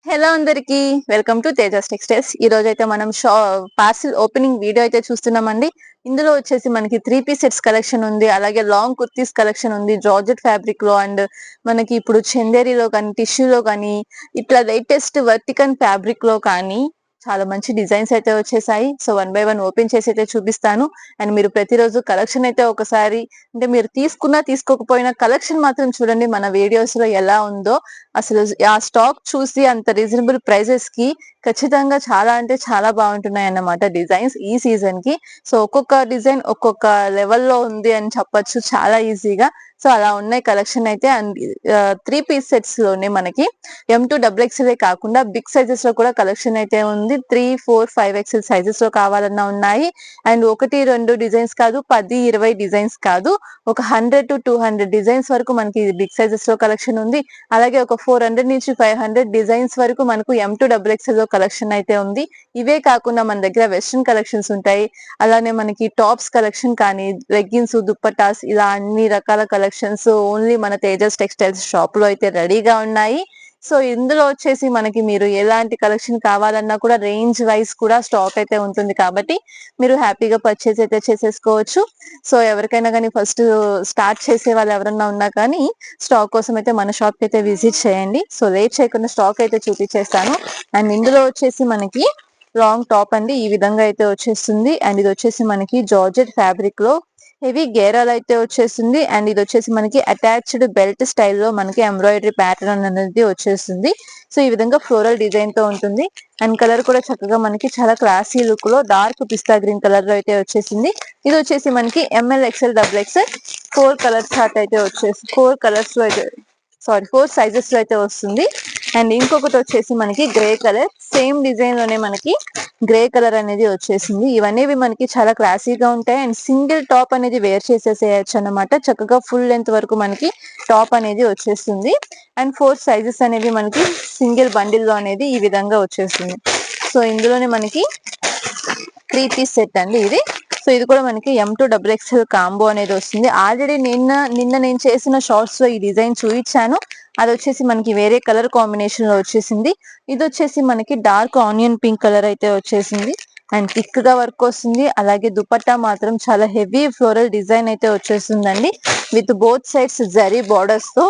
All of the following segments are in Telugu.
హలో అందరికి, వెల్కమ్ టు తేజస్ టెక్స్టైల్స్. ఈ రోజు అయితే మనం పార్సిల్ ఓపెనింగ్ వీడియో అయితే చూస్తున్నామండి. ఇందులో వచ్చేసి మనకి 3 పీస్ సెట్స్ కలెక్షన్ ఉంది, అలాగే లాంగ్ కుర్తీస్ కలెక్షన్ ఉంది జార్జెట్ ఫ్యాబ్రిక్ లో. అండ్ మనకి ఇప్పుడు చందేరిలో కానీ, టిష్యూలో కానీ, ఇట్లా లేటెస్ట్ వర్టికన్ ఫ్యాబ్రిక్ లో కానీ చాలా మంచి డిజైన్స్ అయితే వచ్చేసాయి. సో 1 బై 1 ఓపెన్ చేసి అయితే చూపిస్తాను. అండ్ మీరు ప్రతిరోజు కలెక్షన్ అయితే ఒకసారి, అంటే మీరు తీసుకున్నా తీసుకోకపోయినా కలెక్షన్ మాత్రం చూడండి మన వీడియోస్ లో ఎలా ఉందో. అసలు ఆ స్టాక్ చూసి అంత రీజనబుల్ ప్రైజెస్ కి ఖచ్చితంగా చాలా అంటే చాలా బాగుంటున్నాయి అన్నమాట డిజైన్స్ ఈ సీజన్ కి. సో ఒక్కొక్క డిజైన్ ఒక్కొక్క లెవెల్లో ఉంది అని చెప్పొచ్చు చాలా ఈజీగా. సో అలా ఉన్నాయి కలెక్షన్ అయితే. అండ్ 3 పీస్ సెట్స్ లోనే మనకి M2 XXL కాకుండా బిగ్ సైజెస్ లో కూడా కలెక్షన్ అయితే ఉంది. 3, 4, 5 XL సైజెస్ లో కావాలన్నా ఉన్నాయి. అండ్ 1, 2 డిజైన్స్ కాదు, 10, 20 డిజైన్స్ కాదు, ఒక 100 to 200 డిజైన్స్ వరకు మనకి బిగ్ సైజెస్ లో కలెక్షన్ ఉంది. అలాగే ఒక 400 నుంచి 500 డిజైన్స్ వరకు మనకు M2 XXL లో కలెక్షన్ అయితే ఉంది. ఇవే కాకుండా మన దగ్గర వెస్ట్రన్ కలెక్షన్స్ ఉంటాయి. అలానే మనకి టాప్స్ కలెక్షన్ కానీ, లెగ్గిన్స్, దుప్పటాస్, ఇలా అన్ని రకాల కలెక్షన్స్ ఓన్లీ మన తేజస్ టెక్స్టైల్స్ షాప్ లో అయితే రెడీగా ఉన్నాయి. సో ఇందులో వచ్చేసి మనకి మీరు ఎలాంటి కలెక్షన్ కావాలన్నా కూడా రేంజ్ వైస్ కూడా స్టాక్ అయితే ఉంటుంది కాబట్టి మీరు హ్యాపీగా పర్చేస్ అయితే చేసేసుకోవచ్చు. సో ఎవరికైనా కానీ ఫస్ట్ స్టార్ట్ చేసే వాళ్ళు ఎవరన్నా ఉన్నా కానీ స్టాక్ కోసం అయితే మన షాప్ కి అయితే విజిట్ చేయండి. సో లేట్ చేయకుండా స్టాక్ అయితే చూపించేస్తాను. అండ్ ఇందులో వచ్చేసి మనకి లాంగ్ టాప్ అండి ఈ విధంగా అయితే వచ్చేస్తుంది. అండ్ ఇది వచ్చేసి మనకి జార్జెట్ ఫ్యాబ్రిక్ లో హెవీ గేరాలు అయితే వచ్చేస్తుంది. అండ్ ఇది వచ్చేసి మనకి అటాచ్డ్ బెల్ట్ స్టైల్లో మనకి ఎంబ్రాయిడరీ ప్యాటర్న్ అనేది వచ్చేస్తుంది. సో ఈ విధంగా ఫ్లోరల్ డిజైన్ తో ఉంటుంది. అండ్ కలర్ కూడా చక్కగా మనకి చాలా క్లాసీ లుక్ లో డార్క్ పిస్తా గ్రీన్ కలర్ లో అయితే వచ్చేసింది. ఇది వచ్చేసి మనకి ML, XL, XXL 4 colour chart అయితే వచ్చేసి 4 కలర్స్ లో అయితే 4 సైజెస్ లో అయితే వస్తుంది. అండ్ ఇంకొకటి వచ్చేసి మనకి గ్రే కలర్, సేమ్ డిజైన్ లోనే మనకి గ్రే కలర్ అనేది వచ్చేసింది. ఇవన్నీ మనకి చాలా క్లాసీగా ఉంటాయి. అండ్ సింగిల్ టాప్ అనేది వేర్ చేసేసేయచ్చు అన్నమాట. చక్కగా ఫుల్ లెంత్ వరకు మనకి టాప్ అనేది వచ్చేస్తుంది. అండ్ 4 సైజెస్ అనేవి మనకి సింగిల్ బండిల్ లో అనేది ఈ విధంగా వచ్చేస్తుంది. సో ఇందులోనే మనకి 3 పీస్ సెట్ అండి ఇది. సో ఇది కూడా మనకి M2 XXL కాంబో అనేది వస్తుంది. ఆల్రెడీ నిన్న నేను చేసిన షార్ట్స్ లో ఈ డిజైన్ చూపించాను. అది వచ్చేసి మనకి వేరే కలర్ కాంబినేషన్ లో వచ్చేసింది. ఇది వచ్చేసి మనకి డార్క్ ఆనియన్ పింక్ కలర్ అయితే వచ్చేసింది. అండ్ థిక్ గా వర్క్ వస్తుంది. అలాగే దుపట్టా మాత్రం చాలా హెవీ ఫ్లోరల్ డిజైన్ అయితే వచ్చేస్తుందండి, with both sides zari borders తో.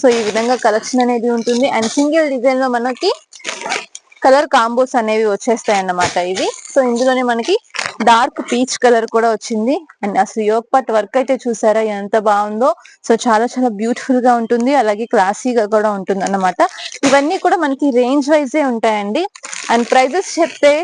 సో ఈ విధంగా కలెక్షన్ అనేది ఉంటుంది. అండ్ సింగిల్ డిజైన్ లో మనకి కలర్ కాంబోస్ అనేవి వచ్చేస్తాయి అన్నమాట ఇవి. సో ఇందులోనే మనకి డార్క్ పీచ్ కలర్ కూడా వచ్చింది. అండ్ అసలు యోగ్ పార్ట్ వర్క్ అయితే చూసారా ఎంత బాగుందో. సో చాలా చాలా బ్యూటిఫుల్ గా ఉంటుంది, అలాగే క్లాసీగా కూడా ఉంటుంది అన్నమాట. ఇవన్నీ కూడా మనకి రేంజ్ వైజే ఉంటాయండి. అండ్ ప్రైజెస్ చెప్తే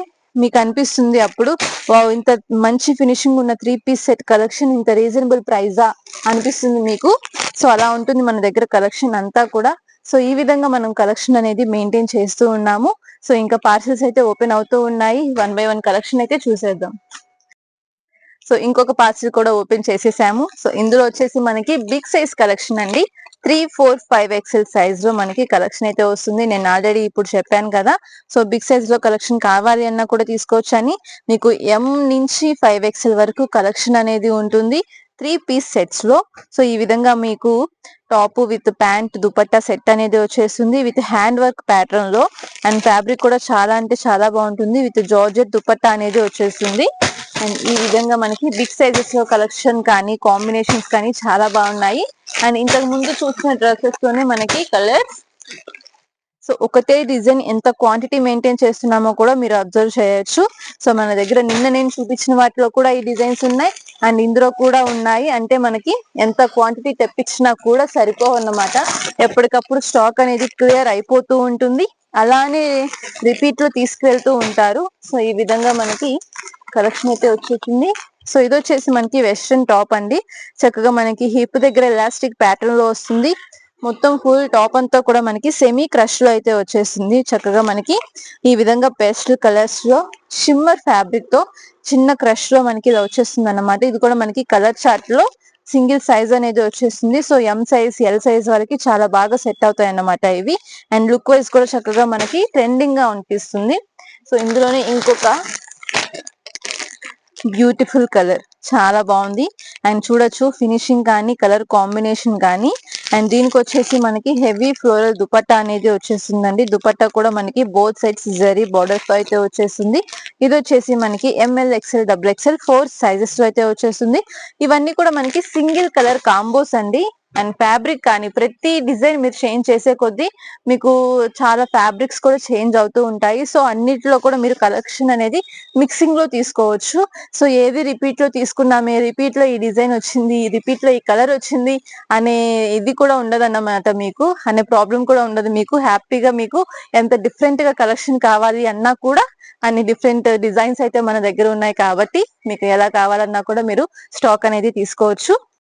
మీకు అనిపిస్తుంది అప్పుడు వావ్ ఇంత మంచి ఫినిషింగ్ ఉన్న 3 పీస్ సెట్ కలెక్షన్ ఇంత రీజనబుల్ ప్రైజా అనిపిస్తుంది మీకు. సో అలా ఉంటుంది మన దగ్గర కలెక్షన్ అంతా కూడా. సో ఈ విధంగా మనం కలెక్షన్ అనేది మెయింటైన్ చేస్తూ ఉన్నాము. సో ఇంకా పార్సల్స్ అయితే ఓపెన్ అవుతూ ఉన్నాయి. 1 బై 1 కలెక్షన్ అయితే చూసేద్దాం. సో ఇంకొక పార్సల్ కూడా ఓపెన్ చేసేసాము. సో ఇందులో వచ్చేసి మనకి బిగ్ సైజ్ కలెక్షన్ అండి. 3, 4, 5 XL సైజ్ లో మనకి కలెక్షన్ అయితే వస్తుంది. నేను ఆల్రెడీ ఇప్పుడు చెప్పాను కదా, సో బిగ్ సైజ్ లో కలెక్షన్ కావాలి అన్నా కూడా తీసుకోవచ్చు అని. మీకు M నుంచి 5 XL వరకు కలెక్షన్ అనేది ఉంటుంది 3 పీస్ సెట్స్ లో. సో ఈ విధంగా మీకు top with pant dupatta set అనేది వచ్చేస్తుంది, విత్ హ్యాండ్ వర్క్ ప్యాటర్న్ లో. అండ్ ఫ్యాబ్రిక్ కూడా చాలా అంటే చాలా బాగుంటుంది, విత్ జార్జెట్ దుపట్టా అనేది వచ్చేస్తుంది. అండ్ ఈ విధంగా మనకి బిగ్ సైజెస్ లో కలెక్షన్ కానీ కాంబినేషన్స్ కానీ చాలా బాగున్నాయి. అండ్ ఇంతకు ముందు చూసిన డ్రెస్సెస్ తోనే మనకి కలర్స్. సో ఒకటే డిజైన్ ఎంత క్వాంటిటీ మెయింటైన్ చేస్తున్నామో కూడా మీరు అబ్జర్వ్ చేయొచ్చు. సో మన దగ్గర నిన్న నేను చూపించిన వాటిలో కూడా ఈ డిజైన్స్ ఉన్నాయి, అండ్ ఇందులో కూడా ఉన్నాయి. అంటే మనకి ఎంత క్వాంటిటీ తెప్పించినా కూడా సరిపోవన్నమాట. ఎప్పటికప్పుడు స్టాక్ అనేది క్లియర్ అయిపోతూ ఉంటుంది, అలానే రిపీట్ లో తీసుకువెళ్తూ ఉంటారు. సో ఈ విధంగా మనకి కలెక్షన్ అయితే వచ్చేసింది. సో ఇది వచ్చేసి మనకి వెస్ట్రన్ టాప్ అండి. చక్కగా మనకి హిప్ దగ్గర ఎలాస్టిక్ ప్యాటర్న్ లో వస్తుంది. మొత్తం ఫుల్ టాప్ అంతా కూడా మనకి సెమీ క్రష్ లో అయితే వచ్చేసింది. చక్కగా మనకి ఈ విధంగా పేస్టల్ కలర్స్ లో షిమ్మర్ ఫ్యాబ్రిక్ తో చిన్న క్రష్ లో మనకి ఇలా వచ్చేస్తుంది అన్నమాట. ఇది కూడా మనకి కలర్ చార్ట్ లో సింగిల్ సైజ్ అనేది వచ్చేస్తుంది. So M size, L size వరకు చాలా బాగా సెట్ అవుతాయి అన్నమాట ఇవి. అండ్ లుక్ వైజ్ కూడా చక్కగా మనకి ట్రెండింగ్ గా అనిపిస్తుంది. సో ఇందులోనే ఇంకొక బ్యూటిఫుల్ కలర్, చాలా బాగుంది. అండ్ చూడొచ్చు ఫినిషింగ్ కానీ కలర్ కాంబినేషన్ కానీ. అండ్ దీనికి వచ్చేసి మనకి హెవీ ఫ్లోరల్ దుపట్టా అనేది వచ్చేసిందండి. దుపట్టా కూడా మనకి బోత్ సైడ్స్ జరీ బార్డర్ తో అయితే వచ్చేసింది. ఇది వచ్చేసి మనకి M L XL double XL 4 sizes లో అయితే వచ్చేస్తుంది. ఇవన్నీ కూడా మనకి సింగిల్ కలర్ కాంబోస్ అండి. అండ్ ఫ్యాబ్రిక్ కానీ ప్రతి డిజైన్ మీరు చేంజ్ చేసే కొద్దీ మీకు చాలా ఫ్యాబ్రిక్స్ కూడా చేంజ్ అవుతూ ఉంటాయి. సో అన్నిటిలో కూడా మీరు కలెక్షన్ అనేది మిక్సింగ్ లో తీసుకోవచ్చు. సో ఏది రిపీట్ లో తీసుకున్నామే, రిపీట్ లో ఈ డిజైన్ వచ్చింది, రిపీట్ లో ఈ కలర్ వచ్చింది అనే ఇది కూడా ఉండదన్నమాట. మీకు అనే ప్రాబ్లం కూడా ఉండదు. మీకు హ్యాపీగా మీకు ఎంత డిఫరెంట్ గా కలెక్షన్ కావాలి అన్నా కూడా అన్ని డిఫరెంట్ డిజైన్స్ అయితే మన దగ్గర ఉన్నాయి కాబట్టి మీకు ఎలా కావాలన్నా కూడా మీరు స్టాక్ అనేది తీసుకోవచ్చు.